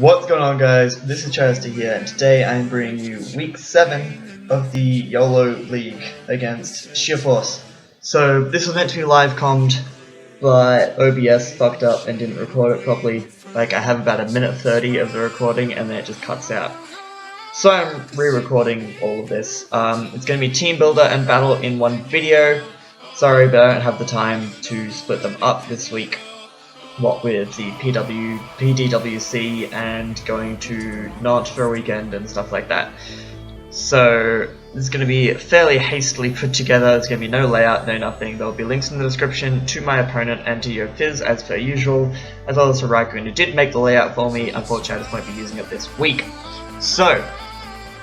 What's going on, guys? This is RichaadEB here, and today I'm bringing you week 7 of the YOLO League against Sheer Force. So this was meant to be live commed, but OBS fucked up and didn't record it properly. Like, I have about a minute 30 of the recording and then it just cuts out. So I'm re-recording all of this. It's going to be team builder and battle in one video. Sorry, but I don't have the time to split them up this week. What with the PDWC and going to Nantes for a weekend and stuff like that. So this is going to be fairly hastily put together. There's going to be no layout, no nothing. There will be links in the description to my opponent and to YoFizz as per usual, as well as to RhyQuinn, who did make the layout for me. Unfortunately, I just won't be using it this week. So,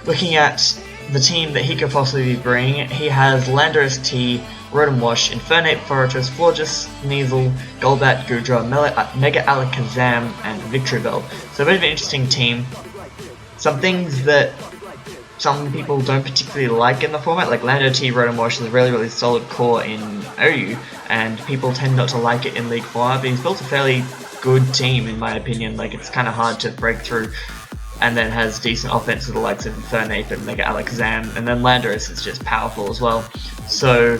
looking at the team that he could possibly bring, he has Lander ST, Rotom Wash, Infernape, Fortress, Florges, Sneasel, Golbat, Goodra, Mega Alakazam, and Victreebel. So a bit of an interesting team. Some things that some people don't particularly like in the format, like Lander T, Rotom Wash is a really solid core in OU, and people tend not to like it in League format, but he's built a fairly good team in my opinion. Like, it's kind of hard to break through, and then has decent offense with the likes of Infernape and Mega Alakazam, and then Landorus is just powerful as well. So,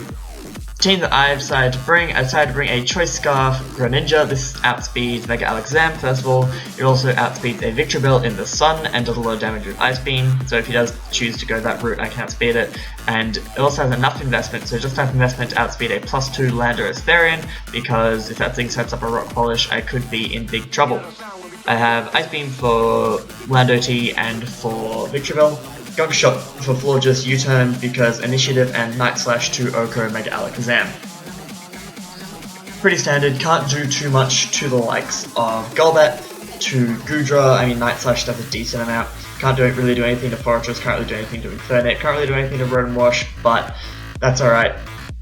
team that I decided to bring a Choice Scarf Greninja. This outspeeds Mega Alakazam first of all. It also outspeeds a Victreebel in the sun and does a lot of damage with Ice Beam, so if he does choose to go that route I can outspeed it. And it also has enough investment, so just enough investment to outspeed a +2 Landorus Therian, because if that thing sets up a Rock Polish I could be in big trouble. I have Ice Beam for Lando T and for Victreebel. Gunk Shot for Florges U-turn because Initiative and Night Slash to Oko Mega Alakazam. Pretty standard, can't do too much to the likes of Golbat, to Goodra. I mean, Night Slash does a decent amount. Can't really do anything to Fortress, can't really do anything to Infernape, can't really do anything to Rotom Wash, but that's alright.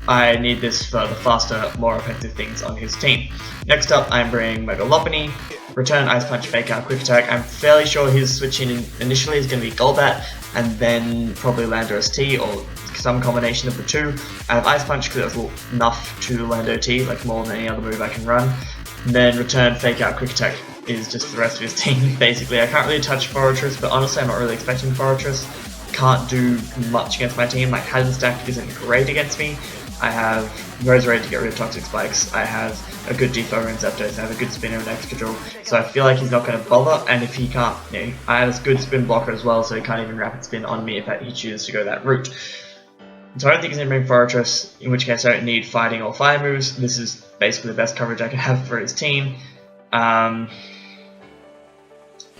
I need this for the faster, more effective things on his team. Next up, I'm bringing Mega Lopunny, Return, Ice Punch, Fake Out, Quick Attack. I'm fairly sure his switching initially is going to be Golbat, and then probably Lander ST, or some combination of the two. I have Ice Punch because that's enough to Lander T, like more than any other move I can run. And then Return, Fake Out, Quick Attack is just for the rest of his team, basically. I can't really touch Fortress, but honestly I'm not really expecting Fortress. Can't do much against my team. Like, Hadden Stack isn't great against me. I have Roserade to get rid of Toxic Spikes, I have a good Defoe and Zapdos, I have a good Spinner and Excadrill, so I feel like he's not going to bother, and if he can't, I have a good spin blocker as well, so he can't even rapid spin on me if he chooses to go that route. So I don't think he's going to bring Fortress, in which case I don't need fighting or fire moves. This is basically the best coverage I can have for his team. I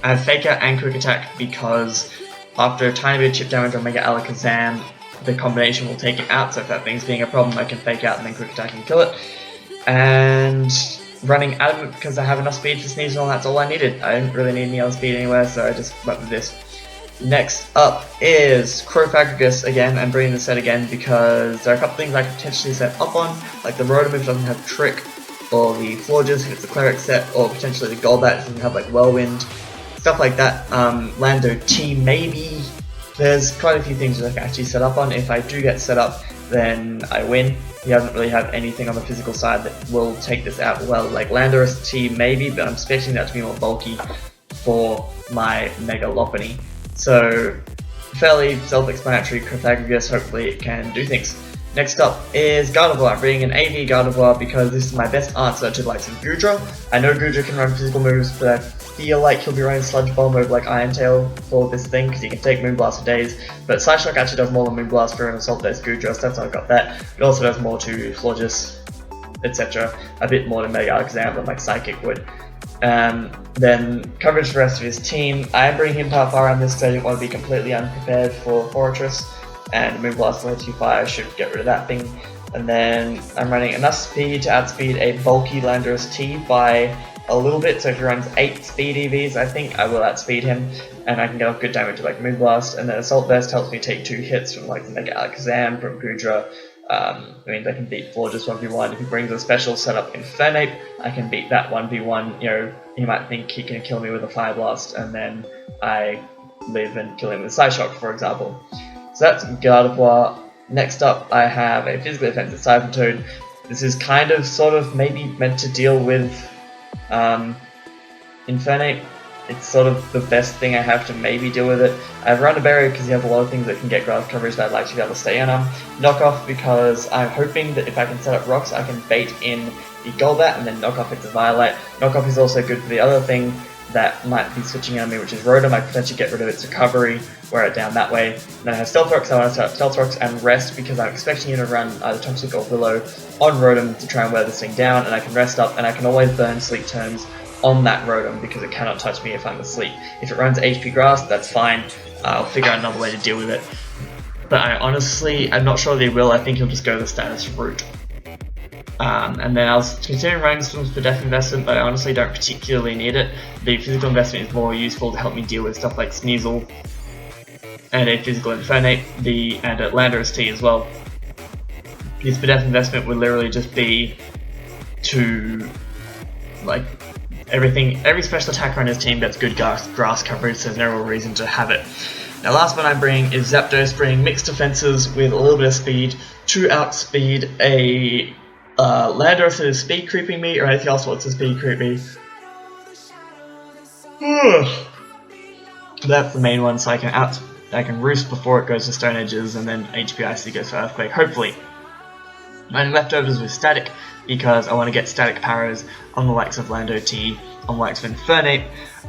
have Fake Out and Quick Attack because after a tiny bit of chip damage on Mega Alakazam, the combination will take it out, so if that thing's being a problem I can Fake Out and then Quick Attack and kill it. And running Adamant because I have enough speed for Sneasel, and that's all I needed. I didn't really need any other speed anywhere, so I just went with this. Next up is Crowfagrigus again. I'm bringing the set again because there are a couple things I could potentially set up on, like the Rotom if it doesn't have Trick, or the Florges if it's a Cleric set, or potentially the Golbat if it doesn't have like Whirlwind, stuff like that. Lando T maybe. There's quite a few things that I can actually set up on. If I do get set up, then I win. He doesn't really have anything on the physical side that will take this out well, like Lander ST maybe, but I'm expecting that to be more bulky for my Mega Lopunny. So, fairly self-explanatory Crowfagrigus, hopefully it can do things. Next up is Gardevoir. I'm bringing an AV Gardevoir because this is my best answer to the likes of Goodra. I know Goodra can run physical moves, but I feel like he'll be running Sludge Bomb over like Iron Tail for this thing because he can take Moonblast for days. But Psyshock actually does more than Moonblast for an Assault-based Goodra, so that's how I got that. It also does more to Florges, etc. A bit more to Mega Alakazam than like Psychic would. Then coverage for the rest of his team. I am bringing him Power around this because I didn't want to be completely unprepared for Fortress. And Moonblast and Electrify, I should get rid of that thing. And then I'm running enough speed to outspeed a bulky Lander ST by a little bit, so if he runs 8 speed EVs, I think I will outspeed him, and I can get off good damage with like Moonblast, and then Assault Vest helps me take 2 hits from like the Mega Alakazam, from Goodra. It means I can beat Florges 1v1. If he brings a special setup Infernape, I can beat that 1v1. He might think he can kill me with a Fire Blast, and then I live and kill him with Psyshock, for example. So that's Gardevoir. Next up, I have a physically offensive Siphon Toad. This is kind of, sort of, maybe meant to deal with Infernape it's sort of the best thing I have to maybe deal with it. I've run a barrier because he has a lot of things that can get grass coverage that I'd like to be able to stay on him. Knock off because I'm hoping that if I can set up rocks, I can bait in the Golbat and then knock off into Violet. Knock off is also good for the other thing that might be switching on me, which is Rotom. I could potentially get rid of its recovery, wear it down that way. And then I have Stealth Rocks, I want to set up Stealth Rocks and rest because I'm expecting you to run either Toxic or Willow on Rotom to try and wear this thing down, and I can rest up and I can always burn sleep turns on that Rotom because it cannot touch me if I'm asleep. If it runs HP Grass, that's fine. I'll figure out another way to deal with it. But I'm not sure they will. I think he'll just go the status route. And then I was considering running some for Death Investment, but I honestly don't particularly need it. The Physical Investment is more useful to help me deal with stuff like Sneasel and a Physical Infernape, and a Land OST as well. This Death Investment would literally just be to, like, every special attacker on his team gets good grass coverage, so there's no real reason to have it. Now last one I'm bringing is Zapdos, bringing mixed defenses with a little bit of speed to outspeed a Landorus that is speed creeping me, or anything else wants to speed creep me. That's the main one, so I can roost before it goes to Stone Edges, and then HP Icy goes for Earthquake, hopefully. And leftovers with Static, because I want to get Static Paras on the likes of Land OT, on the likes of Infernape,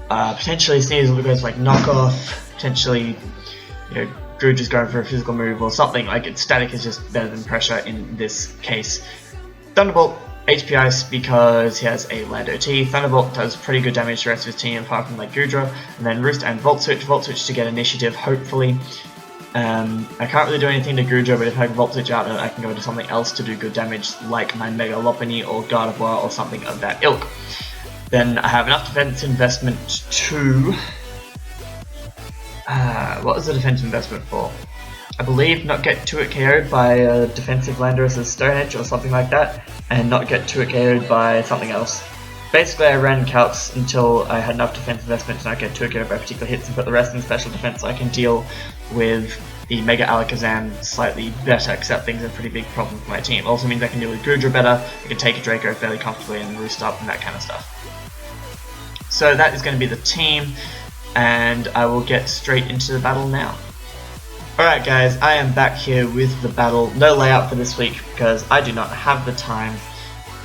potentially Sneasel goes like Knockoff, potentially, Drudge is going for a physical move or something. Like, Static is just better than Pressure in this case. Thunderbolt, HP Ice because he has a Land OT. Thunderbolt does pretty good damage to the rest of his team apart from like Goodra, and then Roost and Volt Switch to get initiative, hopefully. I can't really do anything to Goodra, but if I can Volt Switch out, then I can go to something else to do good damage, like my Mega Lopunny or Gardevoir or something of that ilk. Then I have enough defense investment to... what was the defense investment for? I believe not get 2-hit KO'd by a defensive Landorus' Stone Edge or something like that, and not get 2-hit KO'd by something else. Basically, I ran calcs until I had enough defense investment to not get 2-hit KO'd by particular hits and put the rest in special defense so I can deal with the Mega Alakazam slightly better, because that thing's a pretty big problem for my team. Also means I can deal with Goodra better, I can take a Draco fairly comfortably and roost up and that kind of stuff. So that is going to be the team, and I will get straight into the battle now. Alright guys, I am back here with the battle. No layout for this week because I do not have the time.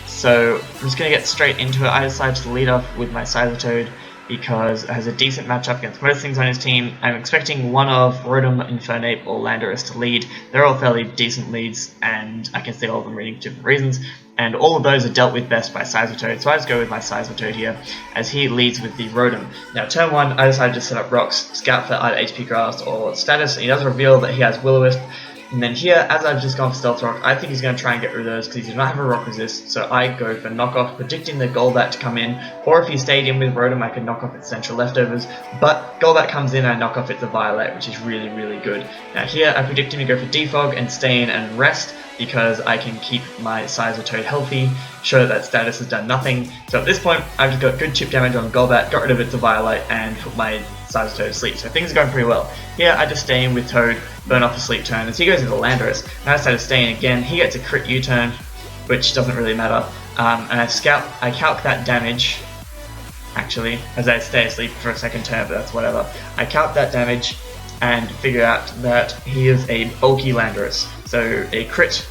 So I'm just going to get straight into it. I decided to lead off with my Sizotoad because it has a decent matchup against most things on his team. I'm expecting one of Rotom, Infernape or Landorus to lead. They're all fairly decent leads, and I can see all of them reading different reasons. And all of those are dealt with best by Sizotoad, so I just go with my Sizotoad here, as he leads with the Rotom. Now turn 1, I decided to set up Rocks, scout for either HP Grass or Status, and he does reveal that he has Will-O-Wisp. And then here, as I've just gone for Stealth Rock, I think he's going to try and get rid of those because he does not have a Rock Resist, so I go for Knock Off, predicting the Golbat to come in, or if he stayed in with Rotom, I could knock off its central leftovers, but Golbat comes in and I knock off its Violet, which is really, really good. Now here, I predict him to go for Defog and stay in and rest, because I can keep my Sizotoad healthy, show that Status has done nothing. So at this point, I've just got good chip damage on Golbat, got rid of its Violet, and put my Sizotoad to sleep. So things are going pretty well. Here, I just stay in with Toad, burn off a sleep turn. As he goes into Landorus, and I decide to stay in again. He gets a crit U-turn, which doesn't really matter. And I calc that damage, actually, as I stay asleep for a second turn, but that's whatever. I calc that damage and figure out that he is a bulky Landorus. So a crit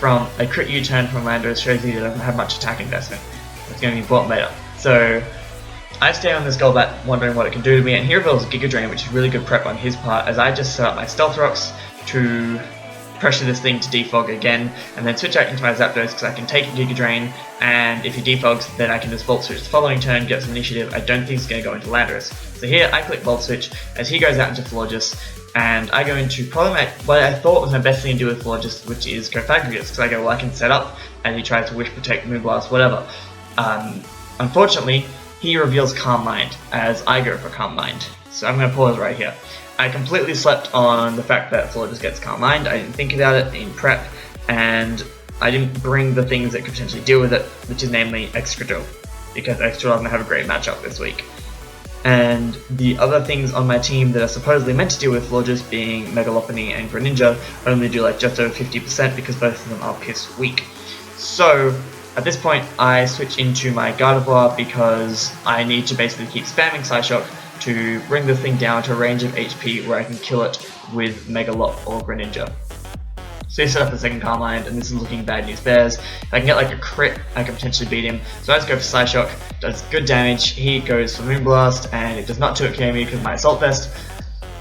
U-turn from Landorus shows he doesn't have much attack investment. That's going to be important later. So I stay on this Golbat wondering what it can do to me, and he reveals Giga Drain, which is really good prep on his part, as I just set up my Stealth Rocks to pressure this thing to defog again, and then switch out into my Zapdos because I can take a Giga Drain, and if he defogs, then I can just Volt Switch the following turn, get some initiative. I don't think he's going to go into Landorus. So here I click Volt Switch as he goes out into Florges, and I go into probably what I thought was my best thing to do with Florges, which is Cofagrigus, because I go, well, I can set up, and he tries to Wish, Protect, Moonblast, whatever. Unfortunately, he reveals Calm Mind, as I go for Calm Mind. So I'm going to pause right here. I completely slept on the fact that Florges gets Calm Mind. I didn't think about it in prep, and I didn't bring the things that could potentially deal with it, which is namely Excadrill, because Excadrill doesn't have a great matchup this week. And the other things on my team that are supposedly meant to deal with Florges, being Mega Lopunny and Greninja, only do like just over 50% because both of them are piss weak. So At this point, I switch into my Gardevoir because I need to basically keep spamming Psyshock to bring the thing down to a range of HP where I can kill it with Megalop or Greninja. So he set up a second Carmine, and this is looking bad news bears. If I can get like a crit, I can potentially beat him. So I just go for Psyshock, does good damage, he goes for Moonblast, and it does not 2-KO me because of my Assault Vest.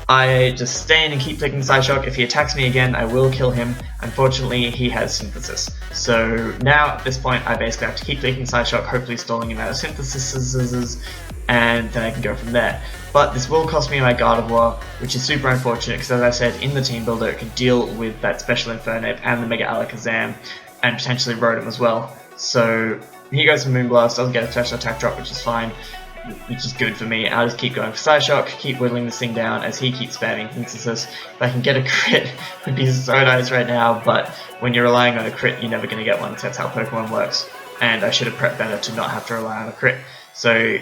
I just stand and keep clicking Psyshock. If he attacks me again, I will kill him. Unfortunately, he has Synthesis. So now, at this point, I basically have to keep clicking Psyshock, hopefully stalling him out of Synthesis, and then I can go from there. But this will cost me my Gardevoir, which is super unfortunate, because as I said, in the team builder, it can deal with that Special Infernape and the Mega Alakazam, and potentially Rotom as well. So he goes for Moonblast, doesn't get a special attack drop, which is fine. Which is good for me. I'll just keep going for Psyshock, keep whittling this thing down as he keeps spamming Synthesis. If I can get a crit, it would be so nice right now, but when you're relying on a crit, you're never going to get one, because that's how Pokemon works. And I should have prepped better to not have to rely on a crit. So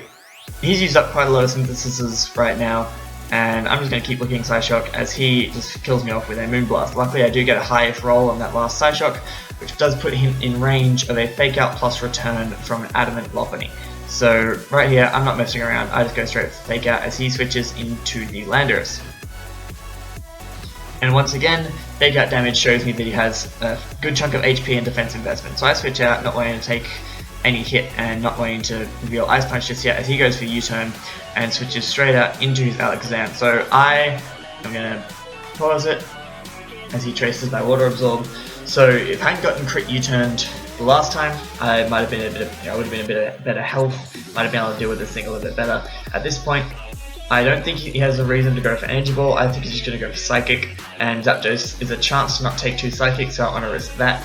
he's used up quite a lot of Synthesises right now, and I'm just going to keep looking Psyshock as he just kills me off with a Moonblast. Luckily I do get a high-ish roll on that last Psyshock, which does put him in range of a Fake Out plus return from an Adamant Lopunny. So right here, I'm not messing around, I just go straight for Fake Out as he switches into the Landorus. And once again, Fake Out damage shows me that he has a good chunk of HP and defense investment. So I switch out, not wanting to take any hit and not wanting to reveal Ice Punch just yet as he goes for U-turn and switches straight out into his Alakazam. So I'm going to pause it as he traces my Water Absorb. So if I hadn't gotten crit U-turned the last time, I might have been I would have been a bit better health, might have been able to deal with this thing a little bit better. At this point, I don't think he has a reason to go for Energy Ball. I think he's just going to go for Psychic, and Zapdos is a chance to not take 2 Psychic, so I don't want to risk that.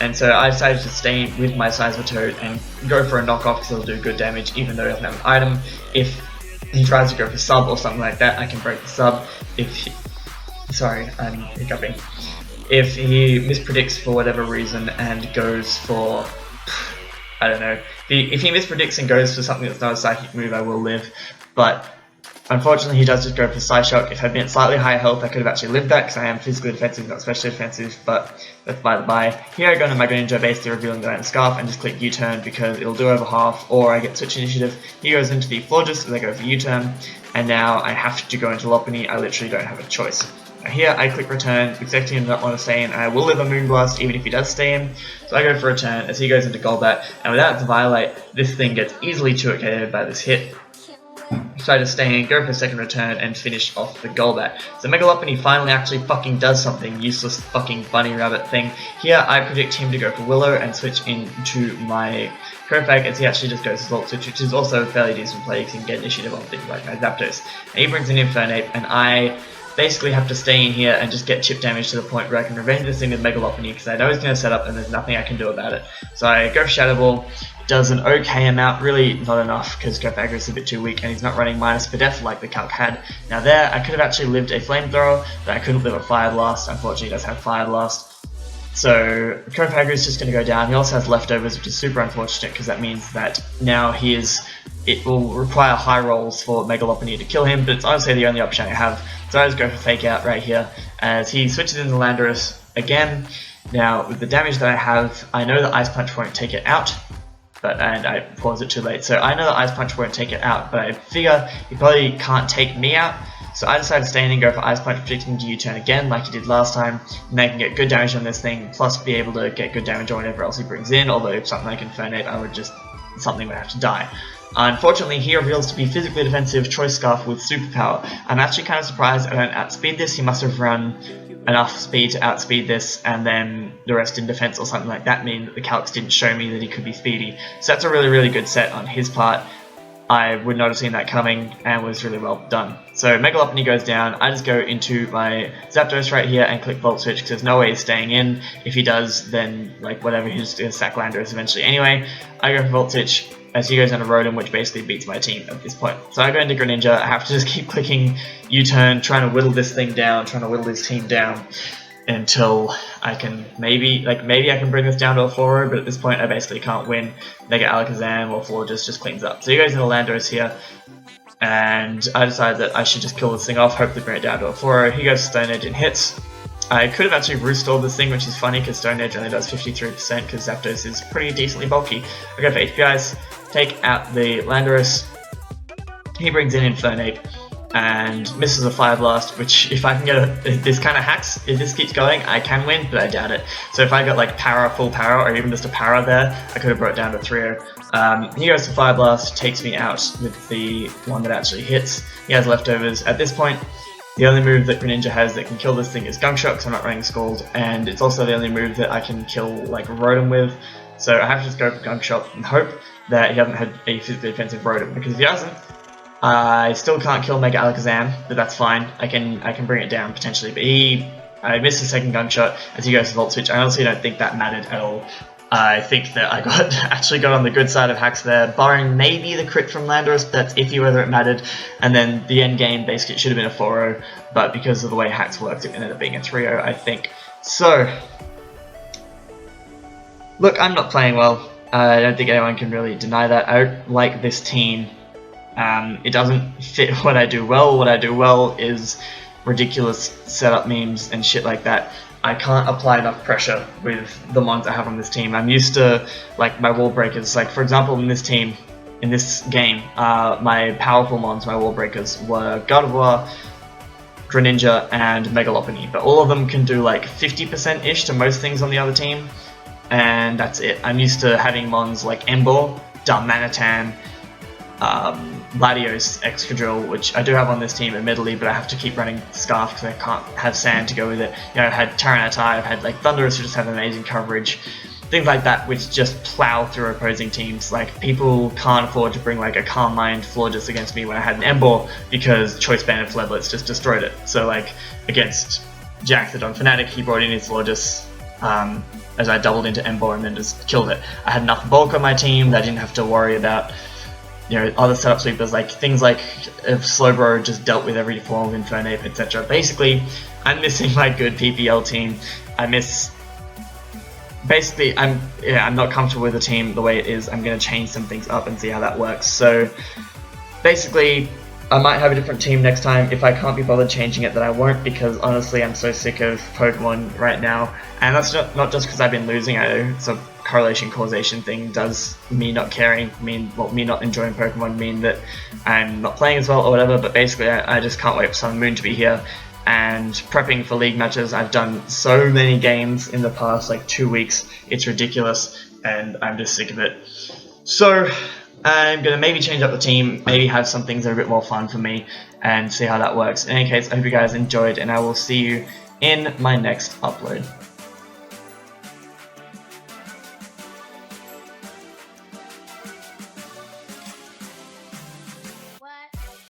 And so I decided to stay with my Seismitoad and go for a knockoff because it'll do good damage even though he doesn't have an item. If he tries to go for sub or something like that, I can break the sub. Sorry, I'm hiccuping. If he mispredicts for whatever reason and goes for, I don't know, if he mispredicts and goes for something that's not a psychic move, I will live. But unfortunately, he does just go for Psyshock. If I'd been at slightly higher health, I could have actually lived that because I am physically defensive, not specially defensive, but that's by the by. Here I go into my Greninja, basically revealing the Iron Scarf, and just click U-turn because it'll do over half, or I get Switch Initiative. He goes into the Florges, and I go for U-turn, and now I have to go into Lopunny. I literally don't have a choice. Here I click return, expecting him to not want to stay in, and I will live a Moonblast even if he does stay in. So I go for return as he goes into Golbat, and without the Violate, this thing gets easily 2-KO'd by this hit. So I just stay in, go for a second return, and finish off the Golbat. So Mega Lopunny finally actually fucking does something, useless fucking bunny rabbit thing. Here I predict him to go for Willow and switch into my Kofag as he actually just goes to Volt Switch, which is also a fairly decent play because he can get initiative on things like my Zapdos. And he brings in Infernape, and I basically have to stay in here and just get chip damage to the point where I can revenge this thing with Mega Lopunny because I know he's going to set up and there's nothing I can do about it. So I go for Shadow Ball, does an okay amount, really not enough because Kofag is a bit too weak and he's not running minus for death like the Calc had. Now there, I could have actually lived a Flamethrower, but I couldn't live a Fire Blast. Unfortunately, he does have Fire Blast. So Kofag is just going to go down. He also has leftovers, which is super unfortunate because that means that now it will require high rolls for Mega Lopunny to kill him, but it's honestly the only option I have. So I just go for Fake Out right here as he switches into Landorus again. Now with the damage that I have, I know that Ice Punch won't take it out, and I paused it too late. So I know that Ice Punch won't take it out, but I figure he probably can't take me out. So I decided to stay in and go for Ice Punch, predicting to U-turn again like he did last time, and I can get good damage on this thing, plus be able to get good damage on whatever else he brings in, although if something like Infernape, something would have to die. Unfortunately, he reveals to be physically defensive Choice Scarf with Superpower. I'm actually kind of surprised I don't outspeed this. He must have run enough speed to outspeed this, and then the rest in defense or something like that, meaning that the calcs didn't show me that he could be speedy. So that's a really, really good set on his part. I would not have seen that coming and was really well done. So Mega Lopunny goes down, I just go into my Zapdos right here and click Volt Switch because there's no way he's staying in. If he does, then like whatever, he's going to sack Landorus eventually anyway. I go for Volt Switch as he goes into Rotom, which basically beats my team at this point. So I go into Greninja, I have to just keep clicking U-turn, trying to whittle this thing down, trying to whittle his team down until I can maybe I can bring this down to a 4-0, but at this point I basically can't win. Mega Alakazam or Florges just cleans up. So he goes into Landorus here, and I decide that I should just kill this thing off, hopefully bring it down to a 4-0. He goes to Stone Edge and hits. I could have actually restored this thing, which is funny because Stone Age only does 53% because Zapdos is pretty decently bulky. I go for HPIs, take out the Landorus, he brings in Infernape, and misses a Fire Blast, which if I can get this kind of hacks, if this keeps going, I can win, but I doubt it. So if I got like Para, full Para, or even just a Para there, I could have brought it down to 3-0. He goes to Fire Blast, takes me out with the one that actually hits. He has leftovers. At this point, the only move that Greninja has that can kill this thing is Gunk Shot, because I'm not running Scald, and it's also the only move that I can kill like Rotom with. So I have to just go for Gunk Shot and hope that he hasn't had a physically defensive Rotom, because if he hasn't, I still can't kill Mega Alakazam, but that's fine. I can bring it down potentially. But I missed the second Gunk Shot as he goes to Volt Switch. I honestly don't think that mattered at all. I think that I actually got on the good side of hacks there, barring maybe the crit from Landorus, but that's iffy whether it mattered. And then the end game, basically, it should have been a 4-0, but because of the way hacks worked, it ended up being a 3-0, I think. So, look, I'm not playing well. I don't think anyone can really deny that. I don't like this team. It doesn't fit what I do well. What I do well is ridiculous setup memes and shit like that. I can't apply enough pressure with the mons I have on this team. I'm used to like my wall breakers. Like for example, in this team, in this game, my powerful mons, my wall breakers were Gardevoir, Greninja, and Megalopony. But all of them can do like 50%-ish to most things on the other team, and that's it. I'm used to having mons like Emboar, Darmanitan, Latios, Excadrill, which I do have on this team admittedly, but I have to keep running Scarf because I can't have Sand to go with it. You know, I've had Tyranitar, I've had like Thundurus who just have amazing coverage, things like that which just plow through opposing teams. Like people can't afford to bring like a Calm Mind Florges against me when I had an Emboar because Choice Band and Fledblitz just destroyed it. So like against Jaxodon Fnatic, he brought in his Florges as I doubled into Emboar and then just killed it. I had enough bulk on my team that I didn't have to worry about, you know, other setup sweepers, like things like if Slowbro just dealt with every form of Infernape, etc. Basically, I'm missing my good PPL team. I'm not comfortable with the team the way it is. I'm going to change some things up and see how that works. So basically, I might have a different team next time. If I can't be bothered changing it, then I won't, because honestly I'm so sick of Pokemon right now. And that's not just because I've been losing. I know it's a correlation causation thing. Does me not caring mean, well, me not enjoying Pokemon mean that I'm not playing as well or whatever, but basically I just can't wait for Sun and Moon to be here. And prepping for league matches, I've done so many games in the past like 2 weeks, it's ridiculous, and I'm just sick of it. So I'm going to maybe change up the team, maybe have some things that are a bit more fun for me, and see how that works. In any case, I hope you guys enjoyed, and I will see you in my next upload.